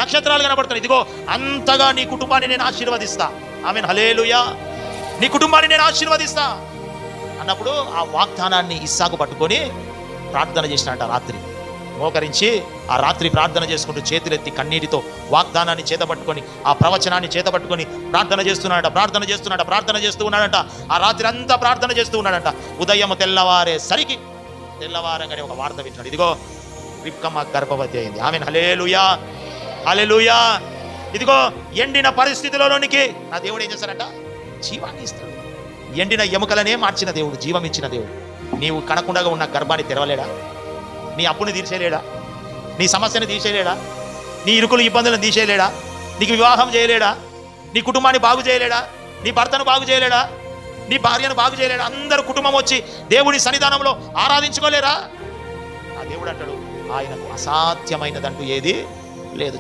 నక్షత్రాలు కనబడుతున్నాయి. ఇదిగో అంతగా నీ కుటుంబాన్ని నేను ఆశీర్వదిస్తా. ఆమేన్, హల్లెలూయా. నీ కుటుంబాన్ని నేను ఆశీర్వదిస్తా అన్నప్పుడు ఆ వాగ్దానాన్ని ఇస్సాకు పట్టుకొని ప్రార్థన చేసినట్ట. రాత్రి మోకరించి ఆ రాత్రి ప్రార్థన చేసుకుంటూ చేతులెత్తి కన్నీటితో వాగ్దానాన్ని చేతపట్టుకొని ఆ ప్రవచనాన్ని చేతపట్టుకొని ప్రార్థన చేస్తూ ఉన్నాడంట. ఆ రాత్రి అంతా ప్రార్థన చేస్తూ ఉన్నాడంట. ఉదయం తెల్లవారంగానే ఒక వార్త వింటాడు. ఇదిగో రిబ్కమ్మ గర్భవతి అయింది. ఆమేన్, హల్లెలూయా, హల్లెలూయా. ఇదిగో ఎండిన పరిస్థితులలోనికి నా దేవుడు ఏం చేస్తాడంట? జీవాన్ని ఇస్తాడు. ఎండిన ఎముకలనే మార్చిన దేవుడు, జీవం ఇచ్చిన దేవుడు. నీవు కనకుండా ఉన్న గర్భాన్ని తెరవలేడా? నీ అప్పుని తీర్చేయలేడా? నీ సమస్యని తీసేయలేడా? నీ ఇరుకులు ఇబ్బందులను తీసేయలేడా? నీకు వివాహం చేయలేడా? నీ కుటుంబాన్ని బాగు చేయలేడా? నీ భర్తను బాగు చేయలేడా? నీ భార్యను బాగు చేయలేడా? అందరూ కుటుంబం వచ్చి దేవుని సన్నిధానంలో ఆరాధించుకోలేరా? ఆ దేవుడు అంటాడు, ఆయనకు అసాధ్యమైనదంటూ ఏది లేదు.